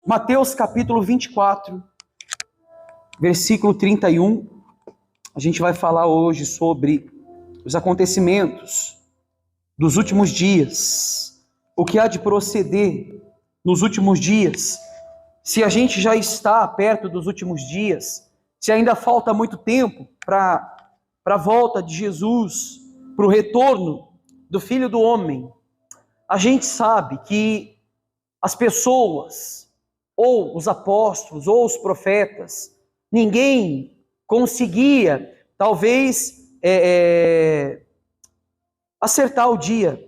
Mateus capítulo 24, versículo 31. A gente vai falar hoje sobre os acontecimentos dos últimos dias, o que há de proceder nos últimos dias, se a gente já está perto dos últimos dias, se ainda falta muito tempo para a volta de Jesus, para o retorno do Filho do Homem. A gente sabe que as pessoas, ou os apóstolos, ou os profetas, ninguém conseguia, talvez, acertar o dia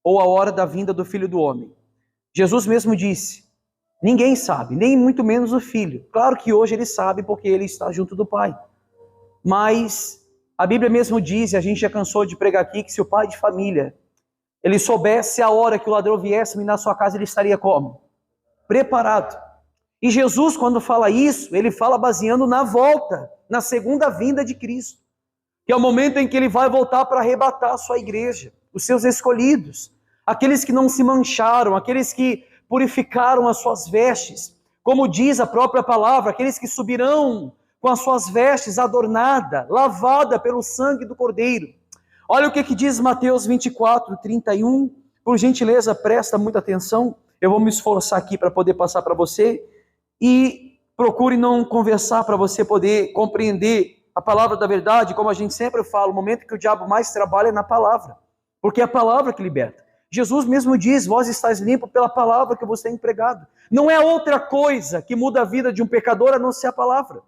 ou a hora da vinda do Filho do Homem. Jesus mesmo disse, ninguém sabe, nem muito menos o Filho. Claro que hoje ele sabe porque ele está junto do Pai. Mas a Bíblia mesmo diz, e a gente já cansou de pregar aqui, que se o pai de família, ele soubesse a hora que o ladrão viesse minar sua casa, ele estaria como? Preparado. E Jesus, quando fala isso, ele fala baseando na volta, na segunda vinda de Cristo, que é o momento em que ele vai voltar para arrebatar a sua igreja, os seus escolhidos, aqueles que não se mancharam, aqueles que purificaram as suas vestes, como diz a própria palavra, aqueles que subirão com as suas vestes adornada, lavada pelo sangue do Cordeiro. Olha o que diz Mateus 24, 31, por gentileza presta muita atenção, eu vou me esforçar aqui para poder passar para você, e procure não conversar para você poder compreender a palavra da verdade, como a gente sempre fala, o momento que o diabo mais trabalha é na palavra, porque é a palavra que liberta. Jesus mesmo diz, vós estáis limpo pela palavra que você tem empregado. Não é outra coisa que muda a vida de um pecador a não ser a palavra.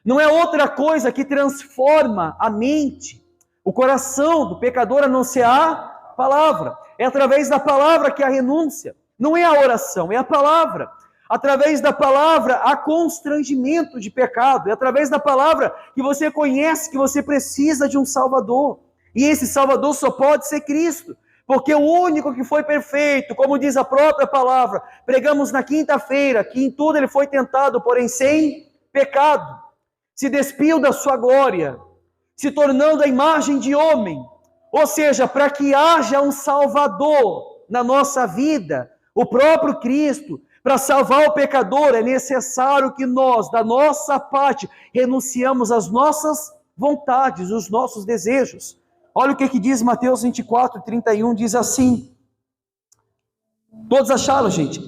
Não é outra coisa que transforma a mente, o coração do pecador a não ser a palavra. É através da palavra que há renúncia. Não é a oração, é a palavra. Através da palavra há constrangimento de pecado. É através da palavra que você conhece que você precisa de um Salvador. E esse Salvador só pode ser Cristo. Porque o único que foi perfeito, como diz a própria palavra, pregamos na quinta-feira, que em tudo ele foi tentado, porém sem pecado. Se despiu da sua glória, se tornando a imagem de homem. Ou seja, para que haja um Salvador na nossa vida, o próprio Cristo, para salvar o pecador, é necessário que nós, da nossa parte, renunciamos às nossas vontades, os nossos desejos. Olha o que diz Mateus 24, 31, diz assim, todos acharam, gente?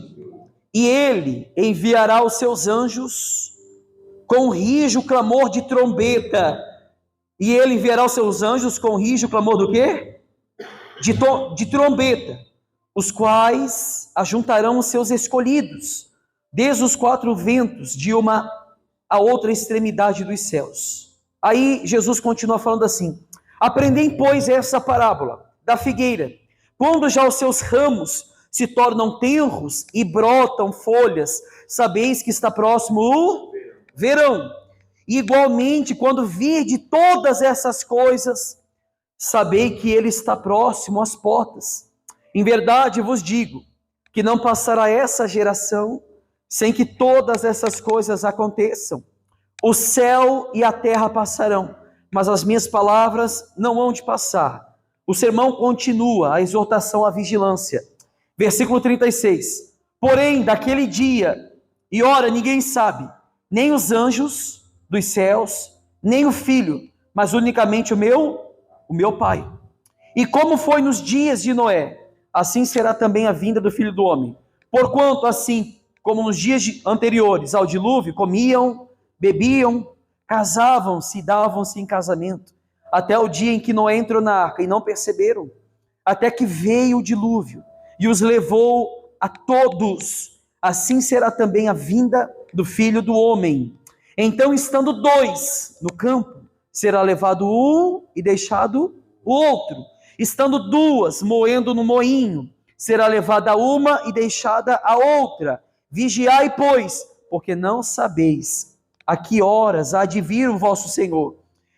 E ele enviará os seus anjos com rijo clamor de trombeta. E ele enviará os seus anjos com rijo clamor do quê? De trombeta, os quais ajuntarão os seus escolhidos, desde os quatro ventos, de uma a outra extremidade dos céus. Aí Jesus continua falando assim, aprendem, pois, essa parábola da figueira, quando já os seus ramos se tornam tenros e brotam folhas, sabeis que está próximo o verão. E igualmente, quando virde todas essas coisas, sabei que ele está próximo às portas. Em verdade vos digo, que não passará essa geração, sem que todas essas coisas aconteçam. O céu e a terra passarão, mas as minhas palavras não hão de passar. O sermão continua, a exortação à vigilância. Versículo 36. Porém, daquele dia e hora ninguém sabe, nem os anjos dos céus, nem o Filho, mas unicamente o meu Pai. E como foi nos dias de Noé, assim será também a vinda do Filho do Homem. Porquanto assim, como nos dias anteriores ao dilúvio, comiam, bebiam, casavam-se e davam-se em casamento, até o dia em que Noé entrou na arca, e não perceberam, até que veio o dilúvio, e os levou a todos. Assim será também a vinda do Filho do Homem. Então, estando dois no campo, será levado um e deixado o outro. Estando duas moendo no moinho, será levada uma e deixada a outra. Vigiai, pois, porque não sabeis a que horas há de vir o vosso Senhor.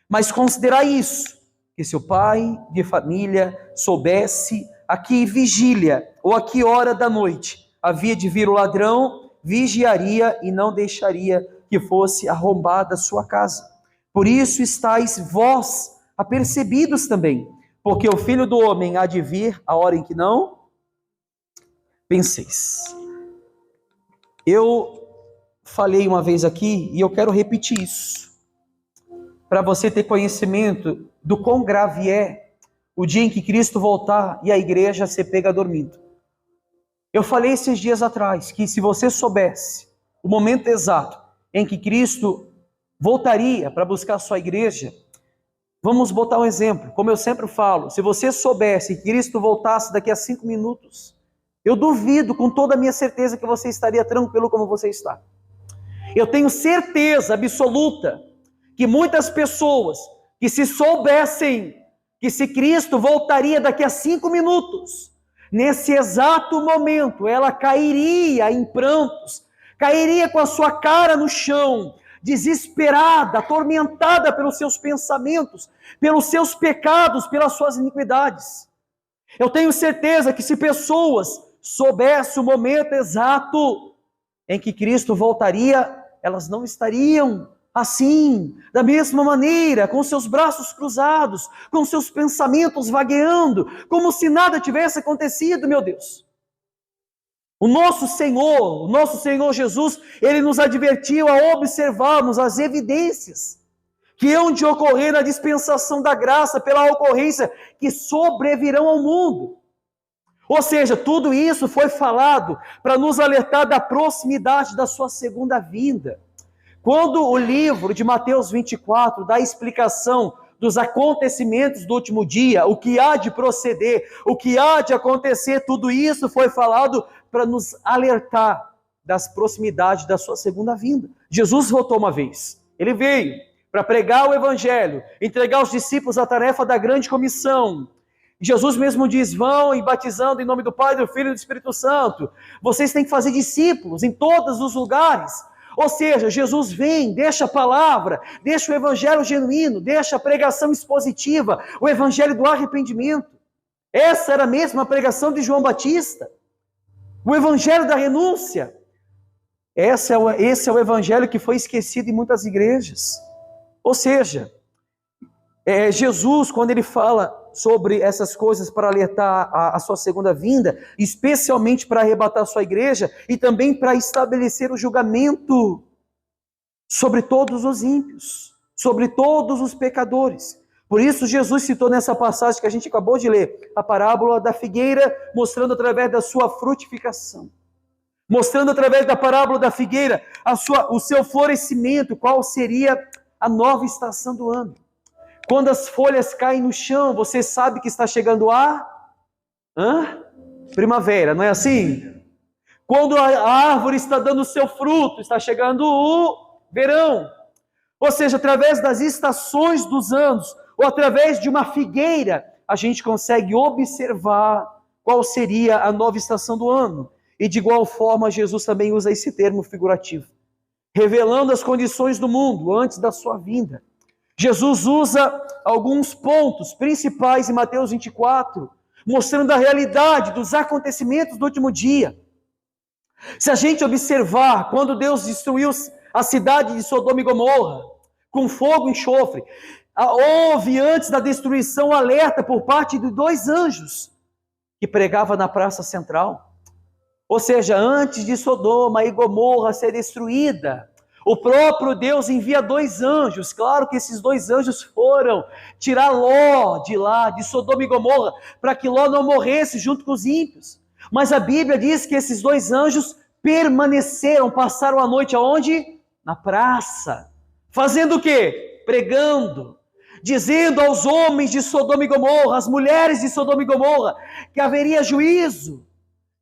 Mas considerai isso, que se o pai de família soubesse a que vigília ou a que hora da noite havia de vir o ladrão, vigiaria e não deixaria que fosse arrombada a sua casa. Por isso estáis vós apercebidos também, porque o Filho do Homem há de vir a hora em que não penseis. Eu falei uma vez aqui e eu quero repetir isso, para você ter conhecimento do quão grave é o dia em que Cristo voltar e a igreja ser pega dormindo. Eu falei esses dias atrás que se você soubesse o momento exato em que Cristo voltaria para buscar a sua igreja, vamos botar um exemplo, como eu sempre falo, se você soubesse que Cristo voltasse daqui a 5 minutos, eu duvido com toda a minha certeza que você estaria tranquilo como você está. Eu tenho certeza absoluta que muitas pessoas que se soubessem que se Cristo voltaria daqui a 5 minutos, nesse exato momento, ela cairia em prantos, cairia com a sua cara no chão, desesperada, atormentada pelos seus pensamentos, pelos seus pecados, pelas suas iniquidades. Eu tenho certeza que se pessoas soubessem o momento exato em que Cristo voltaria, elas não estariam assim, da mesma maneira, com seus braços cruzados, com seus pensamentos vagueando, como se nada tivesse acontecido, meu Deus. O nosso Senhor Jesus, Ele nos advertiu a observarmos as evidências que hão de ocorrer na dispensação da graça pela ocorrência que sobrevirão ao mundo. Ou seja, tudo isso foi falado para nos alertar da proximidade da sua segunda vinda. Quando o livro de Mateus 24 dá a explicação dos acontecimentos do último dia, o que há de proceder, o que há de acontecer, tudo isso foi falado para nos alertar das proximidades da sua segunda vinda. Jesus voltou uma vez, ele veio para pregar o evangelho, entregar aos discípulos a tarefa da grande comissão. Jesus mesmo diz, vão e batizando em nome do Pai, do Filho e do Espírito Santo. Vocês têm que fazer discípulos em todos os lugares. Ou seja, Jesus vem, deixa a palavra, deixa o evangelho genuíno, deixa a pregação expositiva, o evangelho do arrependimento. Essa era a mesma pregação de João Batista. O evangelho da renúncia. Esse é o evangelho que foi esquecido em muitas igrejas. Ou seja, Jesus, quando ele fala sobre essas coisas para alertar a sua segunda vinda, especialmente para arrebatar a sua igreja e também para estabelecer o julgamento sobre todos os ímpios, sobre todos os pecadores. Por isso Jesus citou nessa passagem que a gente acabou de ler, a parábola da figueira, mostrando através da sua frutificação, mostrando através da parábola da figueira o seu florescimento, qual seria a nova estação do ano. Quando as folhas caem no chão, você sabe que está chegando a primavera, não é assim? Quando a árvore está dando o seu fruto, está chegando o verão. Ou seja, através das estações dos anos, ou através de uma figueira, a gente consegue observar qual seria a nova estação do ano. E de igual forma, Jesus também usa esse termo figurativo, revelando as condições do mundo antes da sua vinda. Jesus usa alguns pontos principais em Mateus 24, mostrando a realidade dos acontecimentos do último dia. Se a gente observar, quando Deus destruiu a cidade de Sodoma e Gomorra, com fogo e enxofre, houve antes da destruição um alerta por parte de 2 anjos, que pregavam na praça central. Ou seja, antes de Sodoma e Gomorra ser destruída, o próprio Deus envia 2 anjos, claro que esses 2 anjos foram tirar Ló de lá, de Sodoma e Gomorra, para que Ló não morresse junto com os ímpios. Mas a Bíblia diz que esses 2 anjos permaneceram, passaram a noite aonde? Na praça. Fazendo o quê? Pregando, dizendo aos homens de Sodoma e Gomorra, às mulheres de Sodoma e Gomorra, que haveria juízo,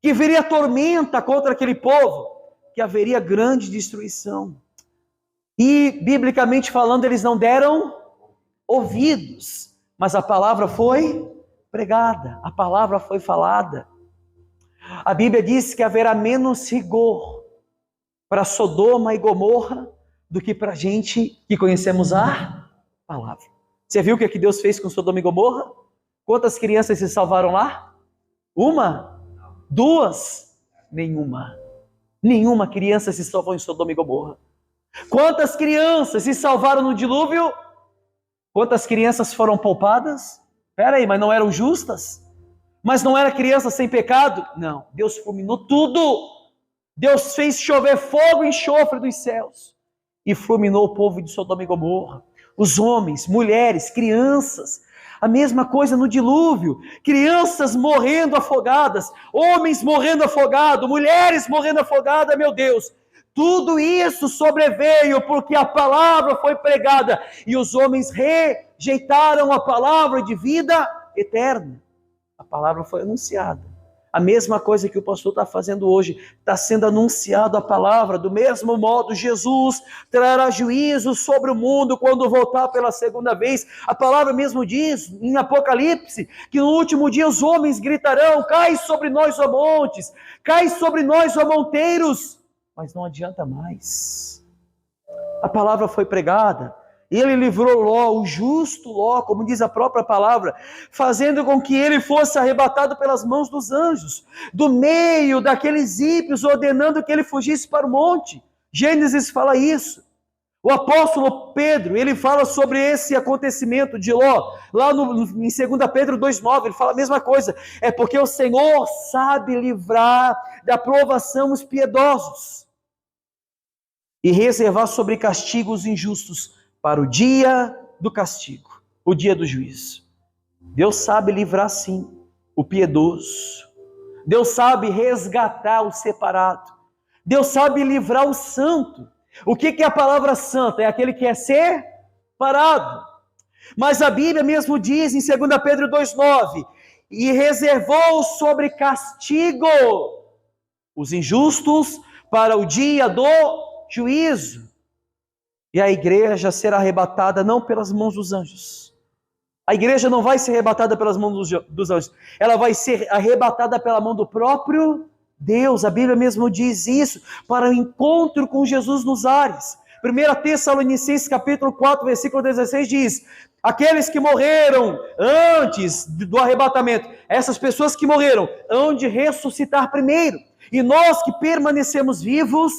que haveria tormenta contra aquele povo, que haveria grande destruição. E, biblicamente falando, eles não deram ouvidos, mas a palavra foi pregada, a palavra foi falada. A Bíblia diz que haverá menos rigor para Sodoma e Gomorra do que para a gente que conhecemos a palavra. Você viu o que Deus fez com Sodoma e Gomorra? Quantas crianças se salvaram lá? 1? 2? Nenhuma. Nenhuma criança se salvou em Sodoma e Gomorra. Quantas crianças se salvaram no dilúvio? Quantas crianças foram poupadas? Espera aí, mas não eram justas? Mas não era criança sem pecado? Não, Deus fulminou tudo. Deus fez chover fogo e enxofre dos céus e fulminou o povo de Sodoma e Gomorra. Os homens, mulheres, crianças, a mesma coisa no dilúvio, crianças morrendo afogadas, homens morrendo afogados, mulheres morrendo afogadas, meu Deus. Tudo isso sobreveio porque a palavra foi pregada e os homens rejeitaram a palavra de vida eterna. A palavra foi anunciada. A mesma coisa que o pastor está fazendo hoje, está sendo anunciado a palavra. Do mesmo modo, Jesus trará juízo sobre o mundo quando voltar pela segunda vez. A palavra mesmo diz em Apocalipse que no último dia os homens gritarão: cai sobre nós, ó montes, cai sobre nós, ó monteiros. Mas não adianta mais. A palavra foi pregada. Ele livrou Ló, o justo Ló, como diz a própria palavra, fazendo com que ele fosse arrebatado pelas mãos dos anjos, do meio daqueles ímpios, ordenando que ele fugisse para o monte. Gênesis fala isso. O apóstolo Pedro, ele fala sobre esse acontecimento de Ló, lá em 2 Pedro 2,9, ele fala a mesma coisa. É porque o Senhor sabe livrar da provação os piedosos e reservar sobre castigo os injustos, para o dia do castigo, o dia do juízo. Deus sabe livrar sim o piedoso. Deus sabe resgatar o separado. Deus sabe livrar o santo. O que é a palavra santa? É aquele que é separado. Mas a Bíblia mesmo diz em 2 Pedro 2,9: e reservou sobre castigo os injustos para o dia do juízo. E a igreja será arrebatada não pelas mãos dos anjos. A igreja não vai ser arrebatada pelas mãos dos anjos. Ela vai ser arrebatada pela mão do próprio Deus. A Bíblia mesmo diz isso, para o encontro com Jesus nos ares. 1 Tessalonicenses capítulo 4, versículo 16 diz: aqueles que morreram antes do arrebatamento, essas pessoas que morreram, hão de ressuscitar primeiro. E nós que permanecemos vivos,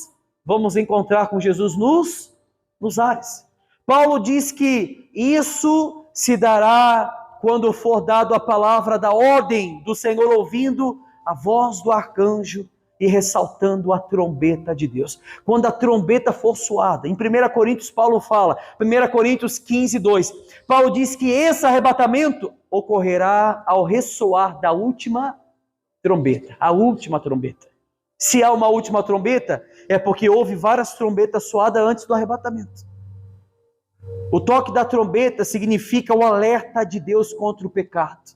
vamos encontrar com Jesus nos ares. Paulo diz que isso se dará quando for dado a palavra da ordem do Senhor, ouvindo a voz do arcanjo e ressaltando a trombeta de Deus. Quando a trombeta for soada, em 1 Coríntios Paulo fala, 1 Coríntios 15:2, Paulo diz que esse arrebatamento ocorrerá ao ressoar da última trombeta, a última trombeta. Se há uma última trombeta, é porque houve várias trombetas soadas antes do arrebatamento. O toque da trombeta significa o alerta de Deus contra o pecado.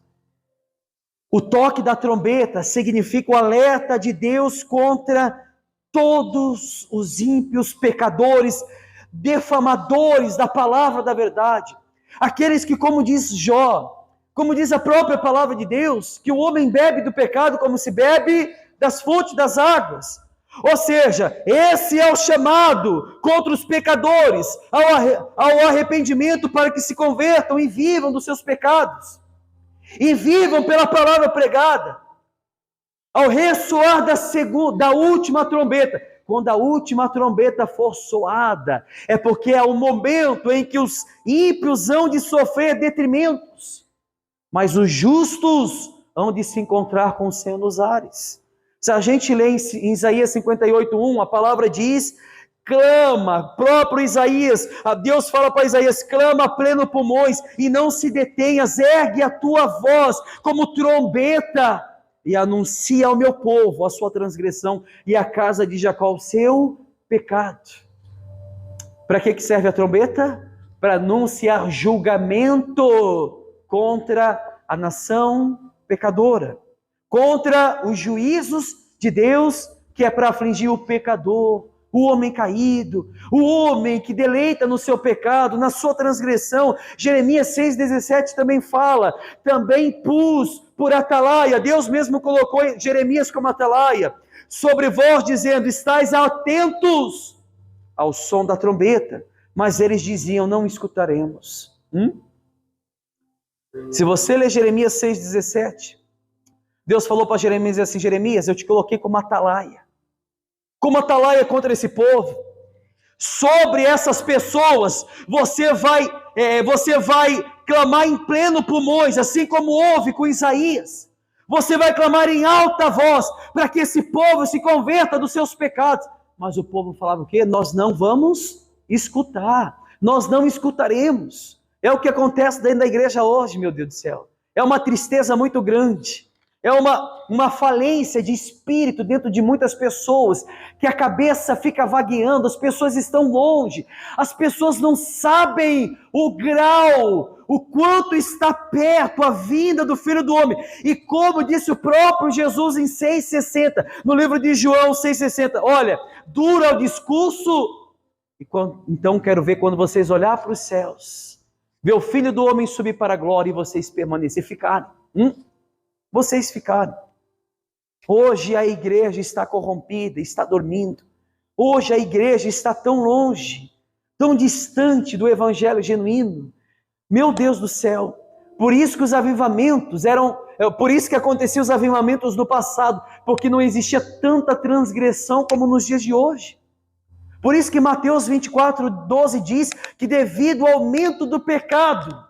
O toque da trombeta significa o alerta de Deus contra todos os ímpios, pecadores, defamadores da palavra da verdade. Aqueles que, como diz Jó, como diz a própria palavra de Deus, que o homem bebe do pecado como se bebe das fontes das águas. Ou seja, esse é o chamado contra os pecadores ao arrependimento, para que se convertam e vivam dos seus pecados, e vivam pela palavra pregada, ao ressoar da última trombeta. Quando a última trombeta for soada, é porque é o momento em que os ímpios hão de sofrer detrimentos, mas os justos hão de se encontrar com o Senhor nos ares. Se a gente lê em Isaías 58:1, a palavra diz: clama, próprio Isaías, Deus fala para Isaías: clama a pleno pulmões e não se detenhas, ergue a tua voz como trombeta e anuncia ao meu povo a sua transgressão e à casa de Jacó o seu pecado. Para que serve a trombeta? Para anunciar julgamento contra a nação pecadora, contra os juízos de Deus, que é para afligir o pecador, o homem caído, o homem que deleita no seu pecado, na sua transgressão. Jeremias 6,17 também fala: também pus por atalaia, Deus mesmo colocou Jeremias como atalaia, sobre vós, dizendo: estais atentos ao som da trombeta. Mas eles diziam: não escutaremos. Se você ler Jeremias 6,17, Deus falou para Jeremias assim: Jeremias, eu te coloquei como atalaia contra esse povo. Sobre essas pessoas você vai clamar em pleno pulmões, assim como houve com Isaías. Você vai clamar em alta voz para que esse povo se converta dos seus pecados. Mas o povo falava o quê? Nós não vamos escutar. Nós não escutaremos. É o que acontece dentro da igreja hoje, meu Deus do céu. É uma tristeza muito grande. É uma falência de espírito dentro de muitas pessoas, que a cabeça fica vagueando, as pessoas estão longe, as pessoas não sabem o grau, o quanto está perto a vinda do Filho do Homem. E como disse o próprio Jesus em 6,60, no livro de João 6,60, olha, dura o discurso, então quero ver quando vocês olhar para os céus, ver o Filho do Homem subir para a glória e vocês permanecerem, ficarem. Vocês ficaram. Hoje a igreja está corrompida, está dormindo. Hoje a igreja está tão longe, tão distante do evangelho genuíno. Meu Deus do céu. Por isso que os avivamentos por isso que aconteciam os avivamentos no passado, porque não existia tanta transgressão como nos dias de hoje. Por isso que Mateus 24:12 diz que devido ao aumento do pecado,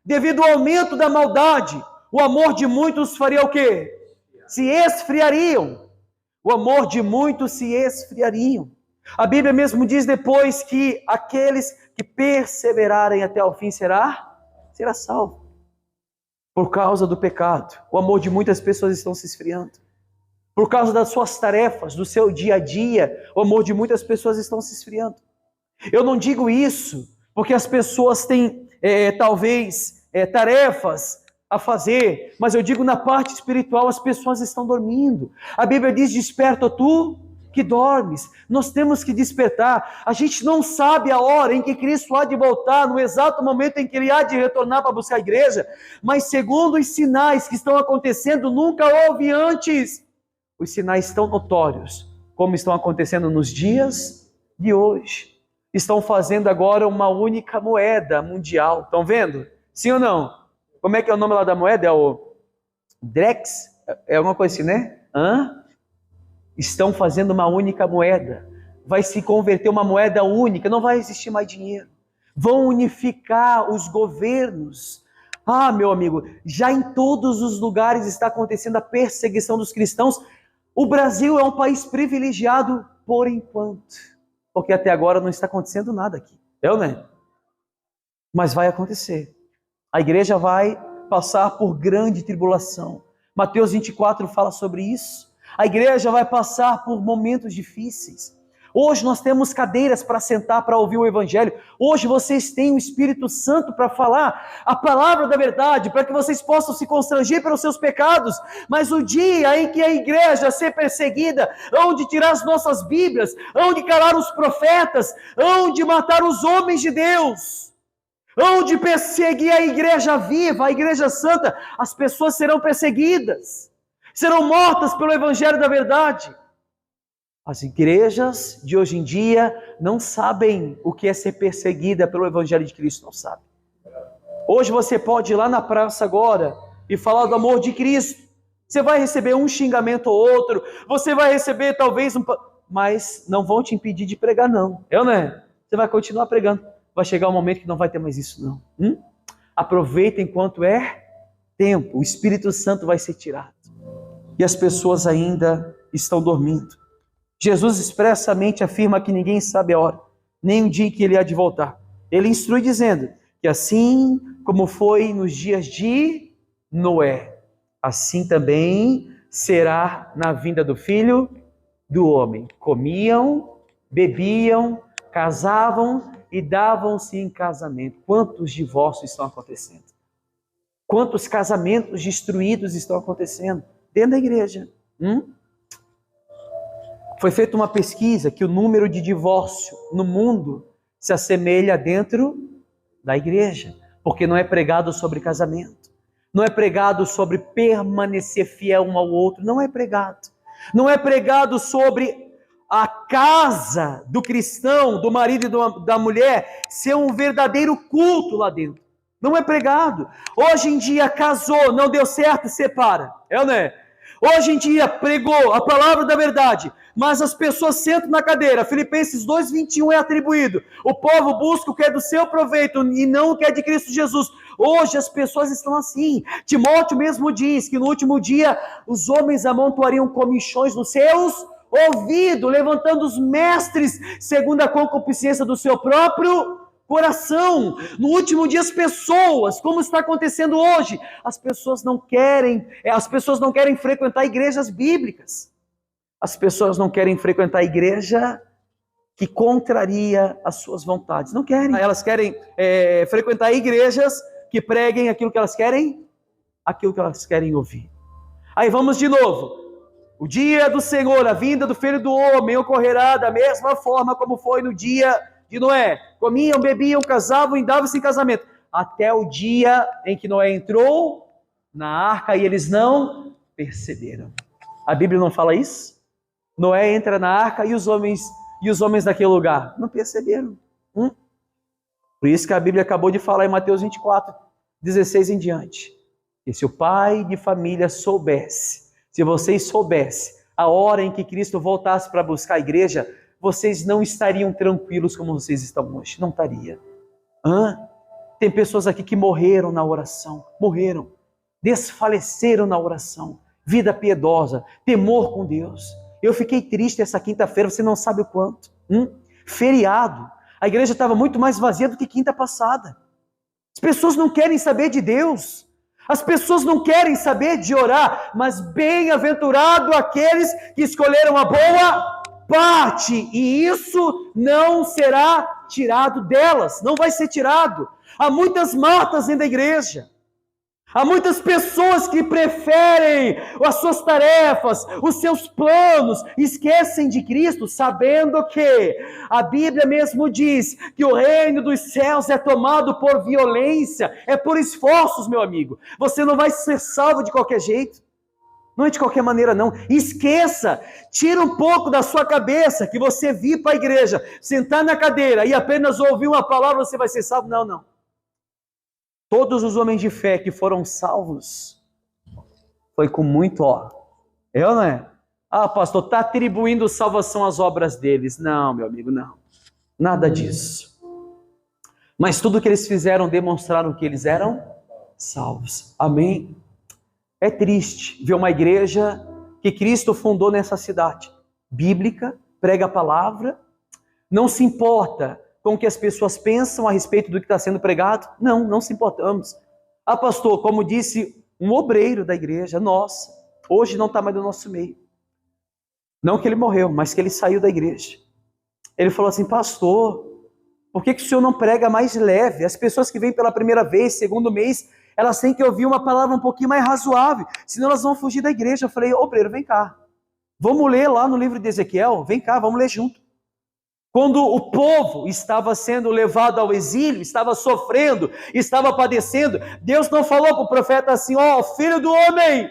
devido ao aumento da maldade, o amor de muitos faria o quê? Se esfriariam. O amor de muitos se esfriariam. A Bíblia mesmo diz depois que aqueles que perseverarem até o fim será salvo. Por causa do pecado, o amor de muitas pessoas estão se esfriando. Por causa das suas tarefas, do seu dia a dia, o amor de muitas pessoas estão se esfriando. Eu não digo isso porque as pessoas têm, talvez, tarefas a fazer, mas eu digo na parte espiritual, as pessoas estão dormindo. A Bíblia diz, desperta tu que dormes. Nós temos que despertar. A gente não sabe a hora em que Cristo há de voltar, no exato momento em que Ele há de retornar para buscar a igreja, mas segundo os sinais que estão acontecendo, nunca houve antes. Os sinais estão notórios, como estão acontecendo nos dias de hoje. Estão fazendo agora uma única moeda mundial. Estão vendo? Sim ou não? Como é que é o nome lá da moeda? É o Drex? É alguma coisa assim, né? Estão fazendo uma única moeda. Vai se converter uma moeda única. Não vai existir mais dinheiro. Vão unificar os governos. Meu amigo, já em todos os lugares está acontecendo a perseguição dos cristãos. O Brasil é um país privilegiado por enquanto. Porque até agora não está acontecendo nada aqui. Né? Mas vai acontecer. A igreja vai passar por grande tribulação. Mateus 24 fala sobre isso. A igreja vai passar por momentos difíceis. Hoje nós temos cadeiras para sentar, para ouvir o evangelho. Hoje vocês têm o Espírito Santo para falar a palavra da verdade, para que vocês possam se constranger pelos seus pecados. Mas o dia em que a igreja ser perseguida, onde tirar as nossas Bíblias, onde calar os profetas, onde matar os homens de Deus, onde perseguir a igreja viva, a igreja santa, as pessoas serão perseguidas, serão mortas pelo evangelho da verdade. As igrejas de hoje em dia não sabem o que é ser perseguida pelo evangelho de Cristo, não sabem. Hoje você pode ir lá na praça agora e falar do amor de Cristo. Você vai receber um xingamento ou outro, você vai receber talvez mas não vão te impedir de pregar não. Você vai continuar pregando. Vai chegar um momento que não vai ter mais isso não. Aproveita enquanto é tempo. O Espírito Santo vai ser tirado. E as pessoas ainda estão dormindo. Jesus expressamente afirma que ninguém sabe a hora, nem o dia em que Ele há de voltar. Ele instrui dizendo que assim como foi nos dias de Noé, assim também será na vinda do Filho do Homem. Comiam, bebiam, casavam e davam-se em casamento. Quantos divórcios estão acontecendo? Quantos casamentos destruídos estão acontecendo dentro da igreja? Foi feita uma pesquisa que o número de divórcio no mundo se assemelha dentro da igreja, porque não é pregado sobre casamento, não é pregado sobre permanecer fiel um ao outro, não é pregado. Não é pregado sobre a casa do cristão, do marido e da mulher, ser um verdadeiro culto lá dentro. Não é pregado. Hoje em dia casou, não deu certo, separa. Hoje em dia pregou a palavra da verdade, mas as pessoas sentam na cadeira. Filipenses 2:21 é atribuído. O povo busca o que é do seu proveito e não o que é de Cristo Jesus. Hoje as pessoas estão assim. Timóteo mesmo diz que no último dia os homens amontoariam comichões nos seus ouvidos, levantando os mestres segundo a concupiscência do seu próprio coração. No último dia as pessoas, como está acontecendo hoje, as pessoas não querem frequentar igrejas bíblicas. As pessoas não querem frequentar a igreja que contraria as suas vontades. Não querem. Elas querem frequentar igrejas que preguem aquilo que elas querem ouvir. Aí vamos de novo. O dia do Senhor, a vinda do Filho do Homem, ocorrerá da mesma forma como foi no dia de Noé. Comiam, bebiam, casavam e davam-se em casamento. Até o dia em que Noé entrou na arca e eles não perceberam. A Bíblia não fala isso? Noé entra na arca e os homens daquele lugar não perceberam. Por isso que a Bíblia acabou de falar em Mateus 24:16 em diante. E se o pai de família soubesse, se vocês soubessem a hora em que Cristo voltasse para buscar a igreja, vocês não estariam tranquilos como vocês estão hoje. Não estaria. Tem pessoas aqui que morreram na oração. Morreram. Desfaleceram na oração. Vida piedosa. Temor com Deus. Eu fiquei triste essa quinta-feira, você não sabe o quanto. Feriado. A igreja estava muito mais vazia do que quinta passada. As pessoas não querem saber de Deus. As pessoas não querem saber de orar. Mas bem-aventurado aqueles que escolheram a boa parte. E isso não será tirado delas. Não vai ser tirado. Há muitas Martas dentro da igreja. Há muitas pessoas que preferem as suas tarefas, os seus planos, esquecem de Cristo, sabendo que a Bíblia mesmo diz que o reino dos céus é tomado por violência, é por esforços, meu amigo. Você não vai ser salvo de qualquer jeito, não é de qualquer maneira não. Esqueça, tira um pouco da sua cabeça que você vir para a igreja, sentar na cadeira e apenas ouvir uma palavra, você vai ser salvo. Não. Todos os homens de fé que foram salvos, foi com muito não é? Pastor, está atribuindo salvação às obras deles. Não, meu amigo, não. Nada disso. Mas tudo que eles fizeram demonstraram que eles eram salvos. Amém? É triste ver uma igreja que Cristo fundou nessa cidade. Bíblica, prega a palavra, não se importa com o que as pessoas pensam a respeito do que está sendo pregado? Não se importamos. Pastor, como disse um obreiro da igreja, nossa, hoje não está mais no nosso meio. Não que ele morreu, mas que ele saiu da igreja. Ele falou assim, pastor, por que o senhor não prega mais leve? As pessoas que vêm pela primeira vez, segundo mês, elas têm que ouvir uma palavra um pouquinho mais razoável, senão elas vão fugir da igreja. Eu falei, obreiro, vem cá. Vamos ler lá no livro de Ezequiel? Vem cá, vamos ler junto. Quando o povo estava sendo levado ao exílio, estava sofrendo, estava padecendo, Deus não falou para o profeta assim, filho do homem,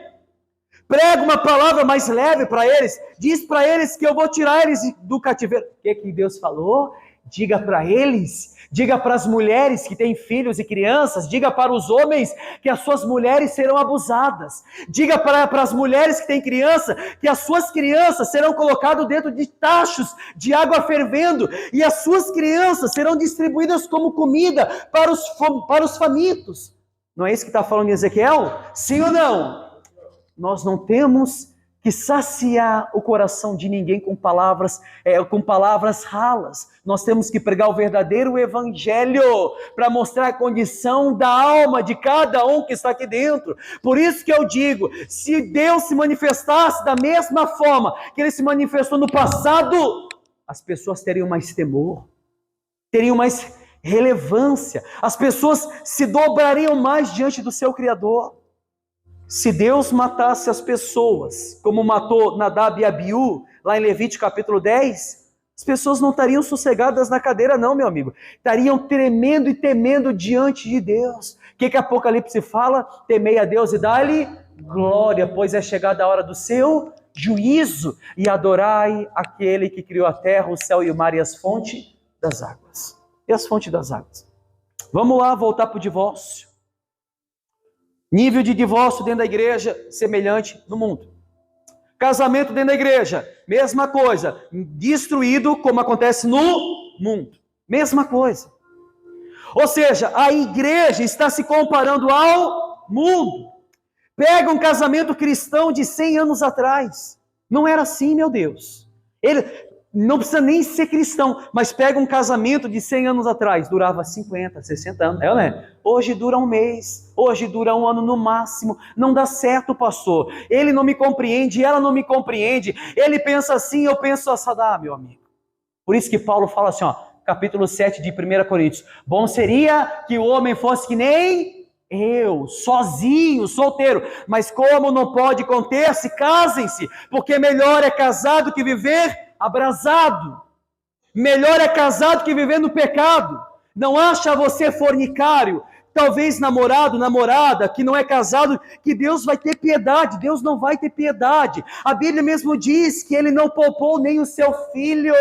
prega uma palavra mais leve para eles, diz para eles que eu vou tirar eles do cativeiro. O que Deus falou? Diga para eles, diga para as mulheres que têm filhos e crianças, diga para os homens que as suas mulheres serão abusadas, diga para as mulheres que têm criança, que as suas crianças serão colocadas dentro de tachos de água fervendo, e as suas crianças serão distribuídas como comida para os famintos. Não é isso que está falando em Ezequiel? Sim ou não? Nós não temos que saciar o coração de ninguém com palavras ralas. Nós temos que pregar o verdadeiro evangelho para mostrar a condição da alma de cada um que está aqui dentro. Por isso que eu digo, se Deus se manifestasse da mesma forma que Ele se manifestou no passado, as pessoas teriam mais temor, teriam mais relevância, as pessoas se dobrariam mais diante do seu Criador. Se Deus matasse as pessoas, como matou Nadab e Abiú, lá em Levítico capítulo 10, as pessoas não estariam sossegadas na cadeira não, meu amigo. Estariam tremendo e temendo diante de Deus. O que Apocalipse fala? Temei a Deus e dá-lhe glória, pois é chegada a hora do seu juízo. E adorai aquele que criou a terra, o céu e o mar e as fontes das águas. E as fontes das águas. Vamos lá, voltar para o divórcio. Nível de divórcio dentro da igreja semelhante no mundo. Casamento dentro da igreja, mesma coisa. Destruído como acontece no mundo. Mesma coisa. Ou seja, a igreja está se comparando ao mundo. Pega um casamento cristão de 100 anos atrás. Não era assim, meu Deus. Ele não precisa nem ser cristão, mas pega um casamento de 100 anos atrás. Durava 50, 60 anos. Né? Hoje dura um mês, hoje dura um ano no máximo. Não dá certo, pastor. Ele não me compreende, ela não me compreende. Ele pensa assim, eu penso assim. Meu amigo. Por isso que Paulo fala assim, capítulo 7 de 1 Coríntios. Bom seria que o homem fosse que nem eu, sozinho, solteiro. Mas como não pode conter-se, casem-se. Porque melhor é casado que viver abrasado. Melhor é casado que viver no pecado. Não acha você fornicário, talvez namorado, namorada, que não é casado, que Deus vai ter piedade. Deus não vai ter piedade. A Bíblia mesmo diz que ele não poupou nem o seu filho,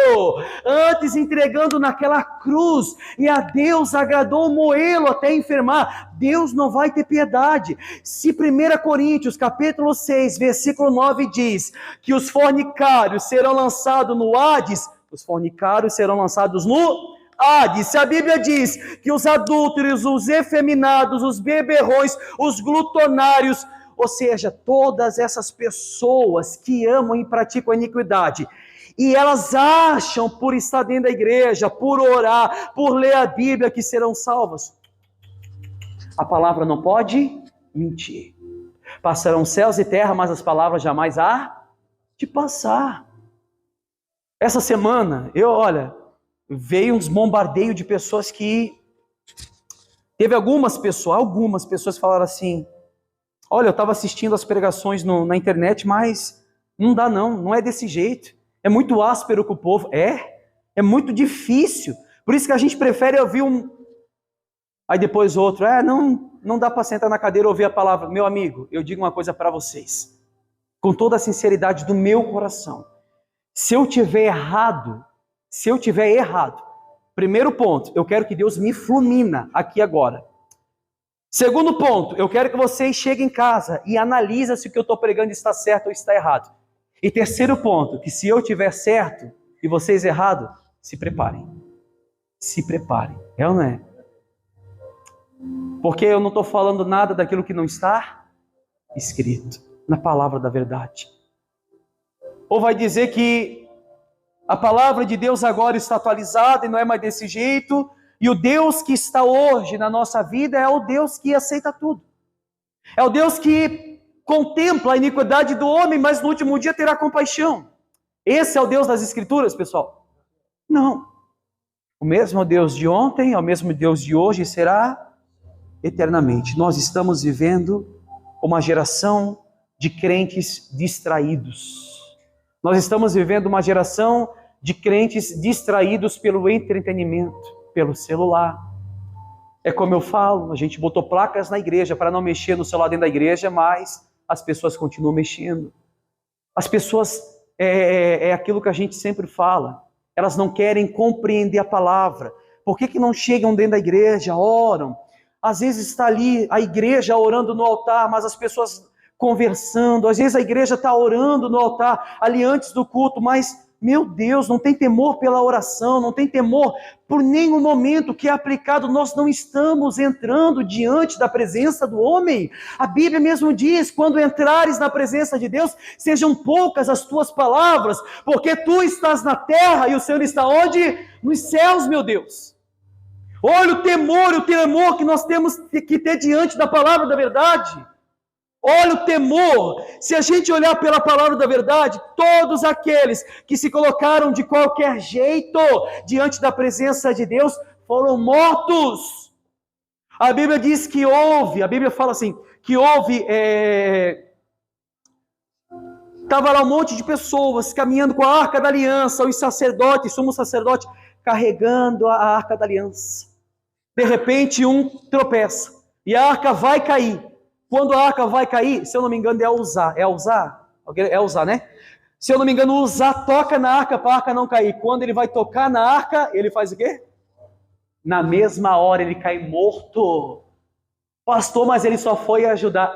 antes entregando naquela cruz, e a Deus agradou moê-lo até enfermar. Deus não vai ter piedade. Se 1 Coríntios capítulo 6, versículo 9 diz que os fornicários serão lançados no Hades, os fornicários serão lançados no Hades. Se a Bíblia diz que os adúlteros, os efeminados, os beberrões, os glutonários, ou seja, todas essas pessoas que amam e praticam a iniquidade, e elas acham por estar dentro da igreja, por orar, por ler a Bíblia, que serão salvas. A palavra não pode mentir. Passarão céus e terra, mas as palavras jamais há de passar. Essa semana, veio uns bombardeios de pessoas que... Teve algumas pessoas falaram assim, olha, eu estava assistindo as pregações na internet, mas não dá não é desse jeito. É muito áspero com o povo. É muito difícil. Por isso que a gente prefere ouvir Aí depois outro, não dá para sentar na cadeira e ouvir a palavra. Meu amigo, eu digo uma coisa para vocês, com toda a sinceridade do meu coração. Se eu tiver errado, primeiro ponto, eu quero que Deus me fulmina aqui agora. Segundo ponto, eu quero que vocês cheguem em casa e analisem se o que eu estou pregando está certo ou está errado. E terceiro ponto, que se eu tiver certo e vocês errado, se preparem. Se preparem. É ou não é? Porque eu não estou falando nada daquilo que não está escrito na palavra da verdade. Ou vai dizer que a palavra de Deus agora está atualizada e não é mais desse jeito, e o Deus que está hoje na nossa vida é o Deus que aceita tudo. É o Deus que contempla a iniquidade do homem, mas no último dia terá compaixão. Esse é o Deus das Escrituras, pessoal? Não. O mesmo Deus de ontem, é o mesmo Deus de hoje, será eternamente. Nós estamos vivendo uma geração de crentes distraídos. Nós estamos vivendo uma geração de crentes distraídos pelo entretenimento, pelo celular. É como eu falo, a gente botou placas na igreja para não mexer no celular dentro da igreja, mas as pessoas continuam mexendo. As pessoas, é aquilo que a gente sempre fala, elas não querem compreender a palavra. Por que não chegam dentro da igreja, oram? Às vezes está ali a igreja orando no altar, mas as pessoas conversando. Às vezes a igreja está orando no altar, ali antes do culto, mas, meu Deus, não tem temor pela oração, não tem temor por nenhum momento que é aplicado. Nós não estamos entrando diante da presença do homem. A Bíblia mesmo diz, quando entrares na presença de Deus, sejam poucas as tuas palavras, porque tu estás na terra e o Senhor está onde? Nos céus, meu Deus. Olha o temor que nós temos que ter diante da palavra da verdade. Olha o temor. Se a gente olhar pela palavra da verdade, todos aqueles que se colocaram de qualquer jeito diante da presença de Deus foram mortos. A Bíblia diz que a Bíblia fala assim, que estava lá um monte de pessoas caminhando com a Arca da Aliança, os sacerdotes, sumo sacerdote, carregando a Arca da Aliança. De repente um tropeça e a arca vai cair. Quando a arca vai cair, se eu não me engano é Uzá, né? Se eu não me engano, Uzá toca na arca para a arca não cair. Quando ele vai tocar na arca, ele faz o quê? Na mesma hora ele cai morto. Pastor, mas ele só foi ajudar.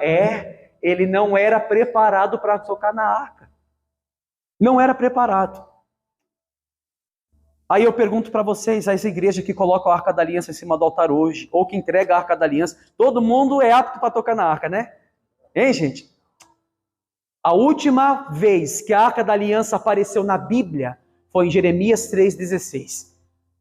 Ele não era preparado para tocar na arca. Não era preparado. Aí eu pergunto para vocês, essa igreja que coloca a Arca da Aliança em cima do altar hoje, ou que entrega a Arca da Aliança, todo mundo é apto para tocar na arca, né? Hein, gente? A última vez que a Arca da Aliança apareceu na Bíblia foi em Jeremias 3,16,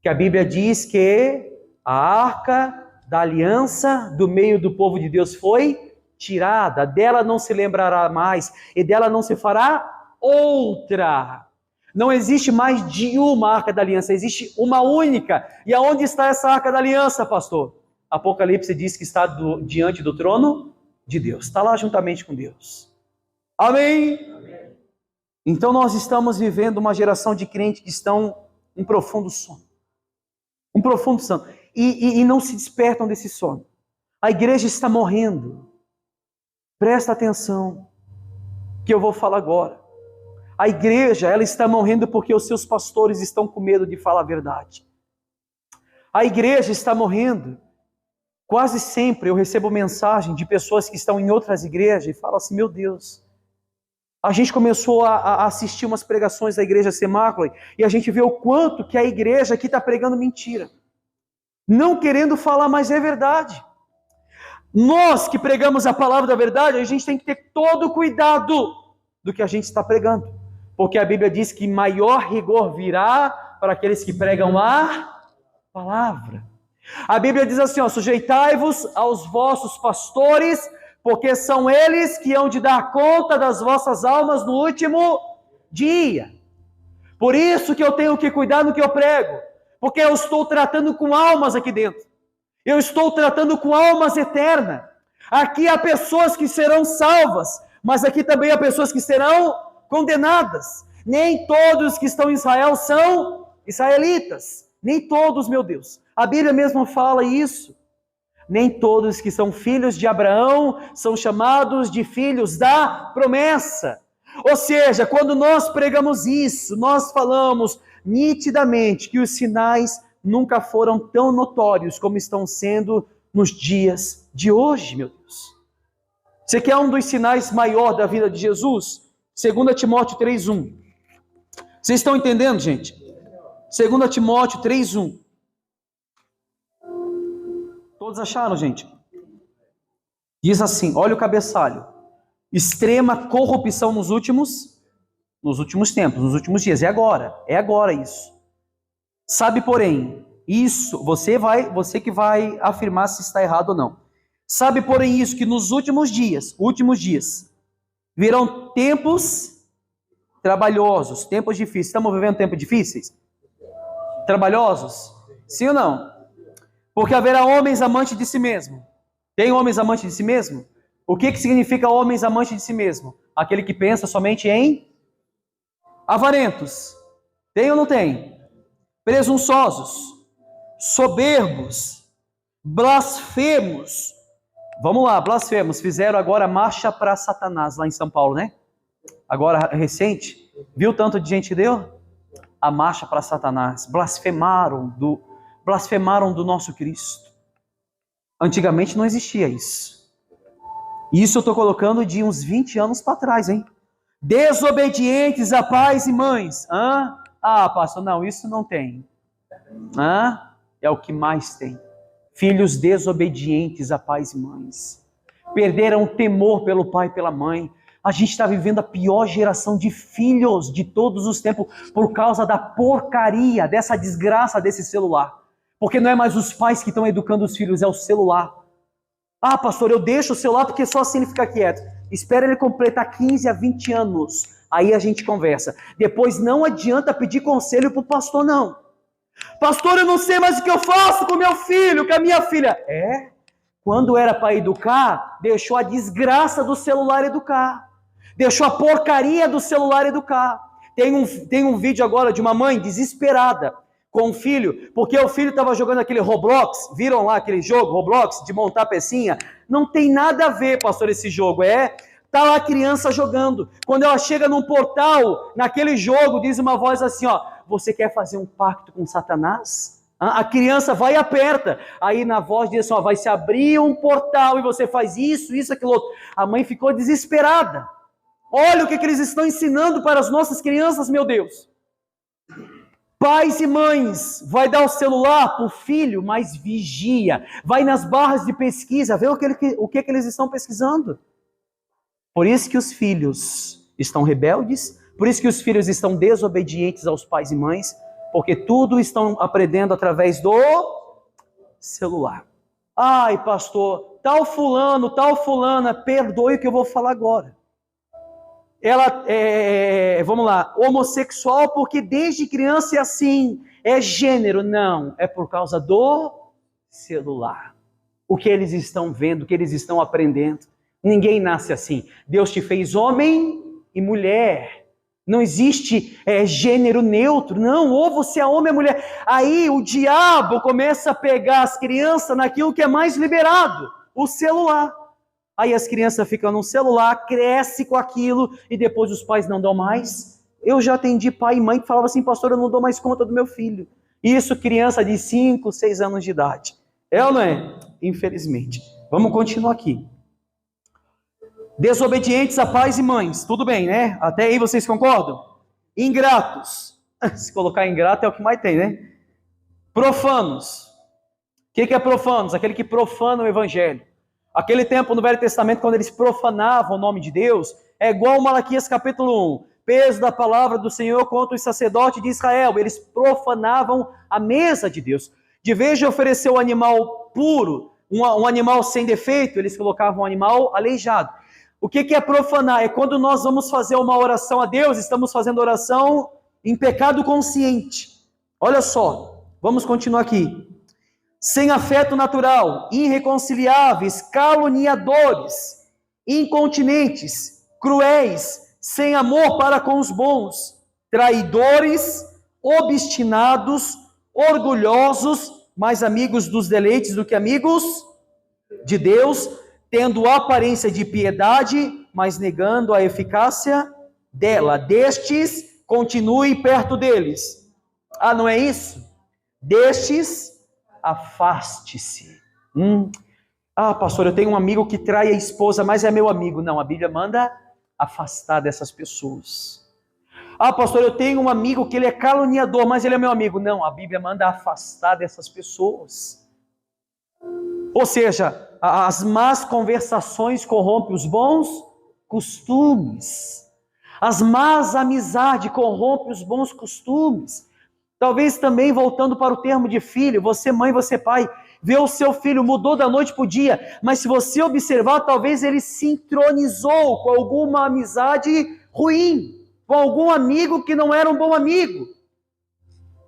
que a Bíblia diz que a Arca da Aliança do meio do povo de Deus foi tirada, dela não se lembrará mais, e dela não se fará outra. Não existe mais de uma Arca da Aliança, existe uma única. E aonde está essa Arca da Aliança, pastor? Apocalipse diz que está diante do trono de Deus. Está lá juntamente com Deus. Amém? Amém? Então nós estamos vivendo uma geração de crentes que estão em profundo sono. Um profundo sono. E não se despertam desse sono. A igreja está morrendo. Presta atenção que eu vou falar agora. A igreja, ela está morrendo porque os seus pastores estão com medo de falar a verdade. A igreja está morrendo. Quase sempre eu recebo mensagem de pessoas que estão em outras igrejas e falam assim, meu Deus, a gente começou a assistir umas pregações da igreja Semácula e a gente vê o quanto que a igreja aqui está pregando mentira. Não querendo falar, mas é verdade. Nós que pregamos a palavra da verdade, a gente tem que ter todo o cuidado do que a gente está pregando. Porque a Bíblia diz que maior rigor virá para aqueles que pregam a palavra. A Bíblia diz assim, ó, sujeitai-vos aos vossos pastores, porque são eles que hão de dar conta das vossas almas no último dia. Por isso que eu tenho que cuidar no que eu prego, porque eu estou tratando com almas aqui dentro. Eu estou tratando com almas eternas. Aqui há pessoas que serão salvas, mas aqui também há pessoas que serão condenadas. Nem todos que estão em Israel são israelitas. Nem todos, meu Deus. A Bíblia mesmo fala isso. Nem todos que são filhos de Abraão são chamados de filhos da promessa. Ou seja, quando nós pregamos isso, nós falamos nitidamente que os sinais nunca foram tão notórios como estão sendo nos dias de hoje, meu Deus. Você quer um dos sinais maior da vida de Jesus? 2 Timóteo 3,1. Vocês estão entendendo, gente? 2 Timóteo 3,1. Todos acharam, gente? Diz assim, olha o cabeçalho. Extrema corrupção nos últimos tempos, nos últimos dias. É agora isso. Sabe, porém, isso, você que vai afirmar se está errado ou não. Sabe, porém, isso, que nos últimos dias, virão tempos trabalhosos, tempos difíceis. Estamos vivendo tempos difíceis? Trabalhosos? Sim ou não? Porque haverá homens amantes de si mesmo. Tem homens amantes de si mesmo? O que significa homens amantes de si mesmo? Aquele que pensa somente em avarentos. Tem ou não tem? Presunçosos, soberbos, blasfemos. Vamos lá, blasfemos. Fizeram agora marcha para Satanás lá em São Paulo, né? Agora recente. Viu tanto de gente que deu? A marcha para Satanás. Blasfemaram do nosso Cristo. Antigamente não existia isso. Isso eu estou colocando de uns 20 anos para trás, hein? Desobedientes a pais e mães. Pastor, não, isso não tem. É o que mais tem. Filhos desobedientes a pais e mães. Perderam o temor pelo pai e pela mãe. A gente está vivendo a pior geração de filhos de todos os tempos por causa da porcaria, dessa desgraça desse celular. Porque não é mais os pais que estão educando os filhos, é o celular. Pastor, eu deixo o celular porque só assim ele fica quieto. Espera ele completar 15 a 20 anos. Aí a gente conversa. Depois não adianta pedir conselho para o pastor, não. Pastor, eu não sei mais o que eu faço com meu filho, com a minha filha. Quando era para educar, deixou a desgraça do celular educar. Deixou a porcaria do celular educar. Tem um vídeo agora de uma mãe desesperada com o filho, porque o filho estava jogando aquele Roblox. Viram lá aquele jogo, Roblox, de montar pecinha? Não tem nada a ver, pastor, esse jogo. Tá lá a criança jogando. Quando ela chega num portal, naquele jogo, diz uma voz assim, você quer fazer um pacto com Satanás? A criança vai e aperta. Aí na voz diz assim, vai se abrir um portal e você faz isso, aquilo outro. A mãe ficou desesperada. Olha o que eles estão ensinando para as nossas crianças, meu Deus. Pais e mães, vai dar o celular para o filho, mas vigia. Vai nas barras de pesquisa, vê o que eles estão pesquisando. Por isso que os filhos estão rebeldes, por isso que os filhos estão desobedientes aos pais e mães, porque tudo estão aprendendo através do celular. Ai, pastor, tal fulano, tal fulana, perdoe o que eu vou falar agora. Ela vamos lá, homossexual porque desde criança é assim, é gênero. Não, é por causa do celular. O que eles estão vendo, o que eles estão aprendendo. Ninguém nasce assim. Deus te fez homem e mulher. Não existe gênero neutro, não, ou você é homem ou mulher. Aí o diabo começa a pegar as crianças naquilo que é mais liberado, o celular. Aí as crianças ficam no celular, crescem com aquilo e depois os pais não dão mais. Eu já atendi pai e mãe que falavam assim, pastor, eu não dou mais conta do meu filho. Isso criança de 5, 6 anos de idade. É ou não é? Infelizmente. Vamos continuar aqui. Desobedientes a pais e mães. Tudo bem, né? Até aí vocês concordam? Ingratos. Se colocar ingrato é o que mais tem, né? Profanos. O que é profanos? Aquele que profana o evangelho. Aquele tempo no Velho Testamento, quando eles profanavam o nome de Deus, é igual Malaquias capítulo 1. Peso da palavra do Senhor contra os sacerdotes de Israel. Eles profanavam a mesa de Deus. De vez de oferecer um animal puro, um animal sem defeito, eles colocavam um animal aleijado. O que é profanar? É quando nós vamos fazer uma oração a Deus, estamos fazendo oração em pecado consciente. Olha só, vamos continuar aqui. Sem afeto natural, irreconciliáveis, caluniadores, incontinentes, cruéis, sem amor para com os bons, traidores, obstinados, orgulhosos, mais amigos dos deleites do que amigos de Deus, tendo aparência de piedade, mas negando a eficácia dela. Destes, continue perto deles. Ah, não é isso? Destes, afaste-se. Ah, pastor, eu tenho um amigo que trai a esposa, mas é meu amigo. Não, a Bíblia manda afastar dessas pessoas. Ah, pastor, eu tenho um amigo que ele é caluniador, mas ele é meu amigo. Não, a Bíblia manda afastar dessas pessoas. Ou seja, as más conversações corrompem os bons costumes. As más amizades corrompem os bons costumes. Talvez também, voltando para o termo de filho, você mãe, você pai, vê o seu filho mudou da noite para o dia, mas se você observar, talvez ele sincronizou com alguma amizade ruim, com algum amigo que não era um bom amigo.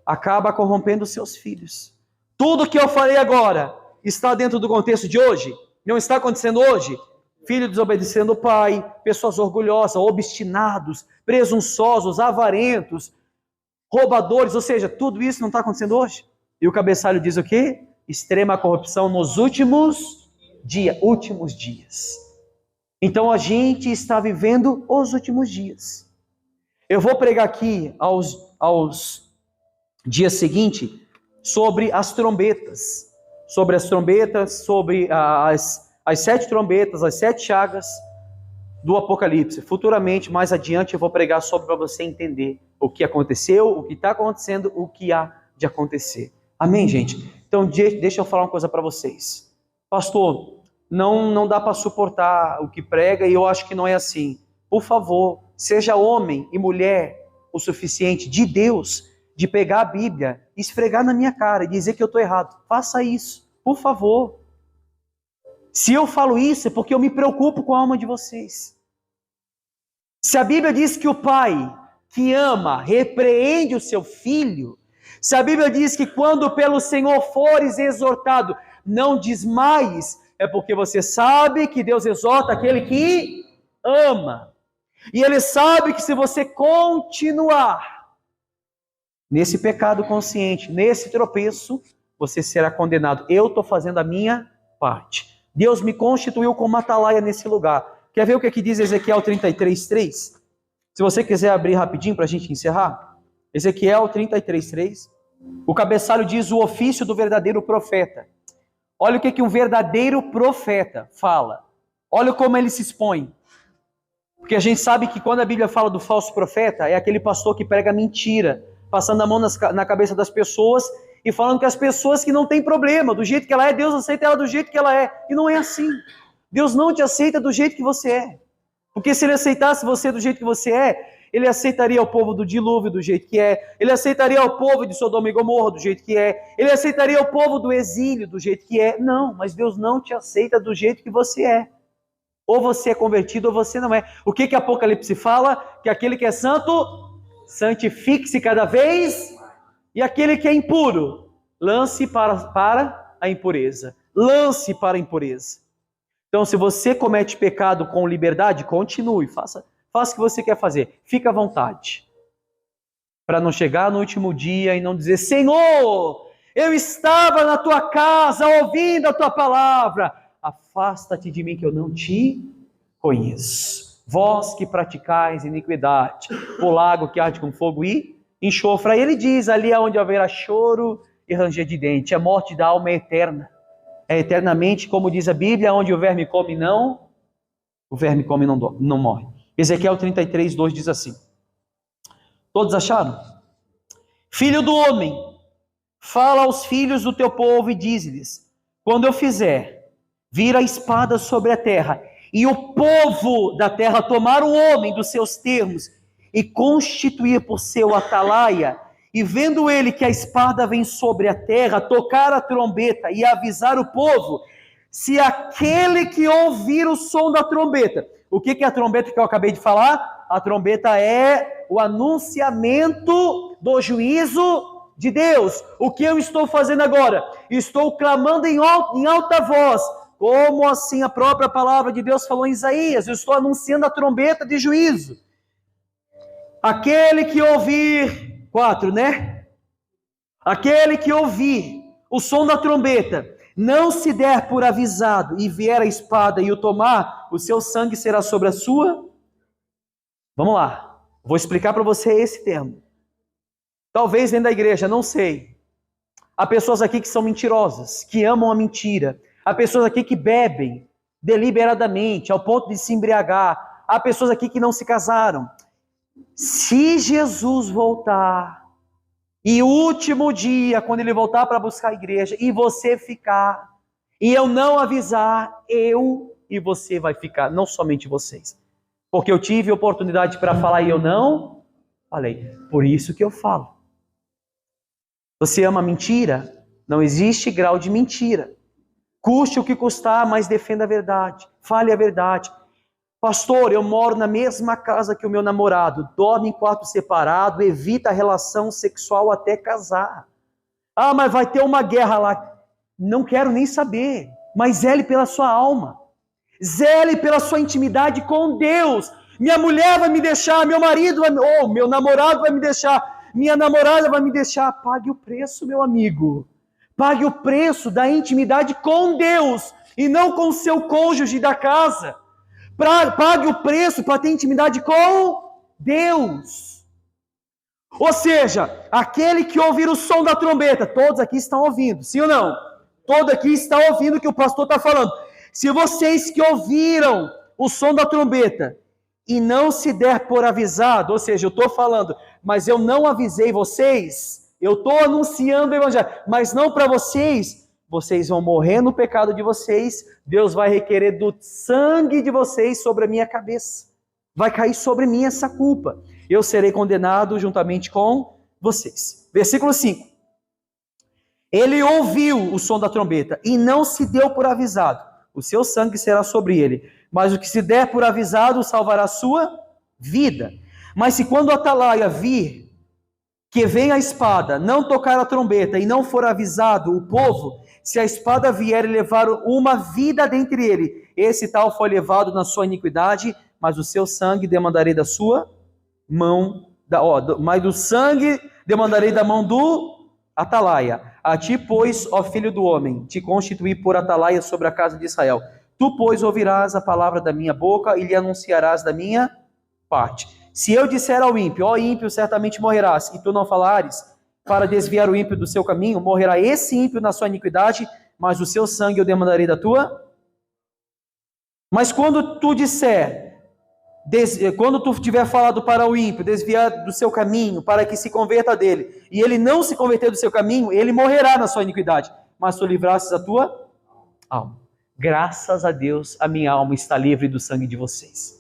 Acaba corrompendo os seus filhos. Tudo que eu falei agora está dentro do contexto de hoje? Não está acontecendo hoje? Filho desobedecendo o pai, pessoas orgulhosas, obstinados, presunçosos, avarentos, roubadores, ou seja, tudo isso não está acontecendo hoje? E o cabeçalho diz o quê? Extrema corrupção nos últimos dias. Então a gente está vivendo os últimos dias. Eu vou pregar aqui aos dias seguintes sobre as trombetas. Sobre as 7 trombetas, as 7 chagas do Apocalipse. Futuramente, mais adiante, eu vou pregar sobre para você entender o que aconteceu, o que está acontecendo, o que há de acontecer. Amém, gente? Então, deixa eu falar uma coisa para vocês. Pastor, não dá para suportar o que prega e eu acho que não é assim. Por favor, seja homem e mulher o suficiente de Deus de pegar a Bíblia, esfregar na minha cara e dizer que eu estou errado. Faça isso, por favor. Se eu falo isso é porque eu me preocupo com a alma de vocês. Se a Bíblia diz que o pai que ama repreende o seu filho, se a Bíblia diz que quando pelo Senhor fores exortado, não desmaies, é porque você sabe que Deus exorta aquele que ama. E Ele sabe que se você continuar nesse pecado consciente, nesse tropeço, você será condenado. Eu estou fazendo a minha parte. Deus me constituiu como atalaia nesse lugar. Quer ver o que aqui diz Ezequiel 33:3? Se você quiser abrir rapidinho para a gente encerrar. Ezequiel 33:3. O cabeçalho diz o ofício do verdadeiro profeta. Olha o que um verdadeiro profeta fala. Olha como ele se expõe. Porque a gente sabe que quando a Bíblia fala do falso profeta, é aquele pastor que prega mentira, passando a mão na cabeça das pessoas e falando que as pessoas que não têm problema, do jeito que ela é, Deus aceita ela do jeito que ela é. E não é assim. Deus não te aceita do jeito que você é. Porque se Ele aceitasse você do jeito que você é, Ele aceitaria o povo do dilúvio do jeito que é, Ele aceitaria o povo de Sodoma e Gomorra do jeito que é, Ele aceitaria o povo do exílio do jeito que é. Não, mas Deus não te aceita do jeito que você é. Ou você é convertido ou você não é. O que Apocalipse fala? Que aquele que é santo, santifique-se cada vez, e aquele que é impuro, lance para a impureza. Lance para a impureza. Então, se você comete pecado com liberdade, continue, faça o que você quer fazer. Fique à vontade. Para não chegar no último dia e não dizer: Senhor, eu estava na tua casa ouvindo a tua palavra. Afasta-te de mim que eu não te conheço. Vós que praticais iniquidade, o lago que arde com fogo e enxofre. Aí ele diz: ali é onde haverá choro e ranger de dente. A morte da alma é eterna. É eternamente, como diz a Bíblia, onde o verme come não não morre. Ezequiel 33, 2 diz assim. Todos acharam? Filho do homem, fala aos filhos do teu povo e diz-lhes: quando eu fizer vir a espada sobre a terra, e o povo da terra tomar o homem dos seus termos, e constituir por seu atalaia, e vendo ele que a espada vem sobre a terra, tocar a trombeta e avisar o povo, se aquele que ouvir o som da trombeta. O que é a trombeta que eu acabei de falar? A trombeta é o anunciamento do juízo de Deus. O que eu estou fazendo agora? Estou clamando em alta voz, como assim a própria palavra de Deus falou em Isaías. Eu estou anunciando a trombeta de juízo. Aquele que ouvir, 4, né? Aquele que ouvir o som da trombeta, não se der por avisado e vier a espada e o tomar, o seu sangue será sobre a sua. Vamos lá, vou explicar para você esse termo. Talvez dentro da igreja, não sei. Há pessoas aqui que são mentirosas, que amam a mentira. Há pessoas aqui que bebem deliberadamente, ao ponto de se embriagar. Há pessoas aqui que não se casaram. Se Jesus voltar, e o último dia, quando Ele voltar para buscar a igreja, e você ficar, e eu não avisar, eu e você vai ficar, não somente vocês. Porque eu tive oportunidade para falar e eu não falei. Por isso que eu falo. Você ama mentira? Não existe grau de mentira. Custe o que custar, mas defenda a verdade. Fale a verdade. Pastor, eu moro na mesma casa que o meu namorado, dorme em quarto separado, evita a relação sexual até casar. Ah, mas vai ter uma guerra lá. Não quero nem saber, mas zele pela sua alma. Zele pela sua intimidade com Deus. Minha mulher vai me deixar, meu marido vai, meu namorado vai me deixar, minha namorada vai me deixar. Pague o preço, meu amigo. Pague o preço da intimidade com Deus e não com o seu cônjuge da casa. Pague o preço para ter intimidade com Deus. Ou seja, aquele que ouvir o som da trombeta, todos aqui estão ouvindo, sim ou não? Todos aqui estão ouvindo o que o pastor está falando. Se vocês que ouviram o som da trombeta e não se der por avisado, ou seja, eu estou falando, mas eu não avisei vocês, eu estou anunciando o evangelho, mas não para vocês, vocês vão morrer no pecado de vocês, Deus vai requerer do sangue de vocês sobre a minha cabeça. Vai cair sobre mim essa culpa. Eu serei condenado juntamente com vocês. Versículo 5. Ele ouviu o som da trombeta e não se deu por avisado. O seu sangue será sobre ele. Mas o que se der por avisado salvará a sua vida. Mas se quando o atalaia vir que vem a espada, não tocar a trombeta e não for avisado o povo, se a espada vier e levar uma vida dentre ele, esse tal foi levado na sua iniquidade, mas o seu sangue demandarei da sua mão, mas do sangue demandarei da mão do atalaia. A ti, pois, ó filho do homem, te constituí por atalaia sobre a casa de Israel. Tu, pois, ouvirás a palavra da minha boca e lhe anunciarás da minha parte. Se eu disser ao ímpio, ó ímpio, certamente morrerás, e tu não falares, para desviar o ímpio do seu caminho, morrerá esse ímpio na sua iniquidade, mas o seu sangue eu demandarei da tua. Mas quando tu disser, quando tu tiver falado para o ímpio desviar do seu caminho, para que se converta dele, e ele não se converter do seu caminho, ele morrerá na sua iniquidade, mas tu livrastes a tua alma. Graças a Deus, a minha alma está livre do sangue de vocês.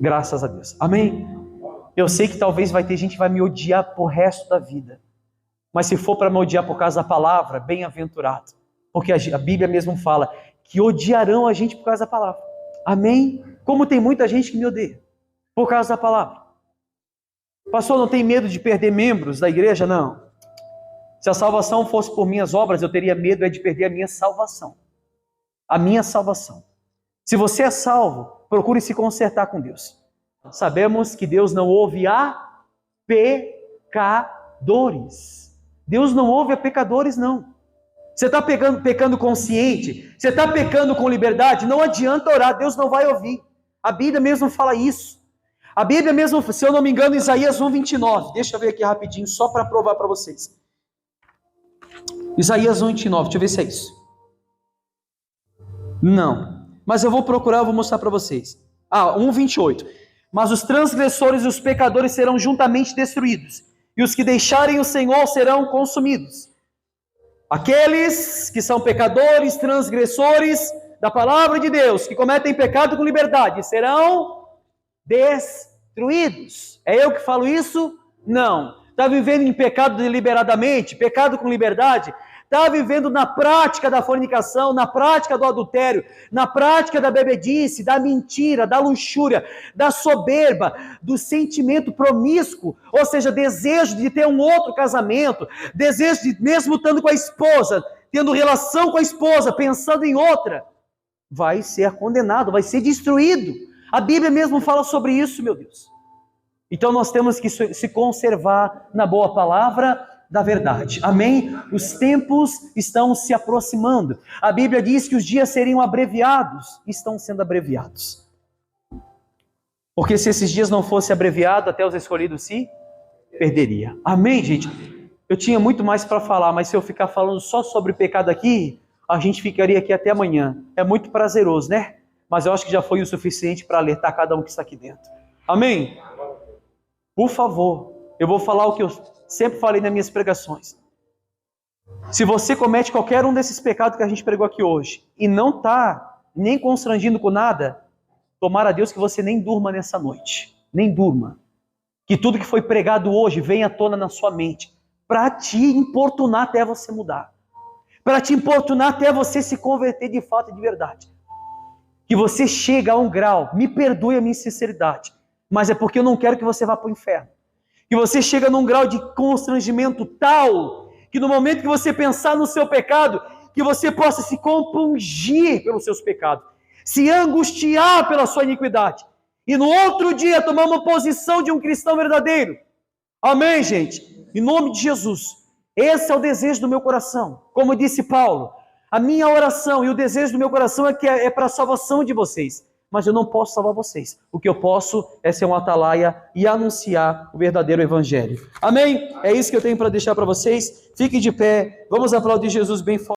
Graças a Deus. Amém? Eu sei que talvez vai ter gente que vai me odiar por resto da vida, mas se for para me odiar por causa da palavra, bem-aventurado, porque a Bíblia mesmo fala que odiarão a gente por causa da palavra. Amém? Como tem muita gente que me odeia por causa da palavra. Pastor, não tem medo de perder membros da igreja? Não. Se a salvação fosse por minhas obras, eu teria medo de perder a minha salvação. A minha salvação. Se você é salvo, procure se consertar com Deus. Sabemos que Deus não ouve a pecadores. Deus não ouve a pecadores, não. Você está pecando consciente, você está pecando com liberdade, não adianta orar, Deus não vai ouvir. A Bíblia mesmo fala isso. A Bíblia mesmo, se eu não me engano, Isaías 1:29. Deixa eu ver aqui rapidinho, só para provar para vocês. Isaías 1:29, deixa eu ver se é isso. Não, mas eu vou procurar, eu vou mostrar para vocês. 1:28. Mas os transgressores e os pecadores serão juntamente destruídos, e os que deixarem o Senhor serão consumidos. Aqueles que são pecadores, transgressores da palavra de Deus, que cometem pecado com liberdade, serão destruídos. É eu que falo isso? Não. Está vivendo em pecado deliberadamente, pecado com liberdade? Está vivendo na prática da fornicação, na prática do adultério, na prática da bebedice, da mentira, da luxúria, da soberba, do sentimento promíscuo, ou seja, desejo de ter um outro casamento, desejo de, mesmo estando com a esposa, tendo relação com a esposa, pensando em outra, vai ser condenado, vai ser destruído. A Bíblia mesmo fala sobre isso, meu Deus. Então nós temos que se conservar na boa palavra da verdade. Amém? Os tempos estão se aproximando. A Bíblia diz que os dias seriam abreviados. Estão sendo abreviados. Porque se esses dias não fossem abreviados, até os escolhidos se perderia. Amém, gente? Eu tinha muito mais para falar, mas se eu ficar falando só sobre pecado aqui, a gente ficaria aqui até amanhã. É muito prazeroso, né? Mas eu acho que já foi o suficiente para alertar cada um que está aqui dentro. Amém? Por favor, eu vou falar o que eu sempre falei nas minhas pregações. Se você comete qualquer um desses pecados que a gente pregou aqui hoje e não está nem constrangindo com nada, tomara a Deus que você nem durma nessa noite. Nem durma. Que tudo que foi pregado hoje venha à tona na sua mente para te importunar até você mudar. Para te importunar até você se converter de fato e de verdade. Que você chega a um grau, me perdoe a minha sinceridade, mas é porque eu não quero que você vá para o inferno. Que você chega num grau de constrangimento tal, que no momento que você pensar no seu pecado, que você possa se compungir pelos seus pecados, se angustiar pela sua iniquidade, e no outro dia tomar uma posição de um cristão verdadeiro. Amém, gente? Em nome de Jesus. Esse é o desejo do meu coração. Como disse Paulo, a minha oração e o desejo do meu coração é para a salvação de vocês. Mas eu não posso salvar vocês. O que eu posso é ser um atalaia e anunciar o verdadeiro evangelho. Amém? É isso que eu tenho para deixar para vocês. Fiquem de pé. Vamos aplaudir Jesus bem forte.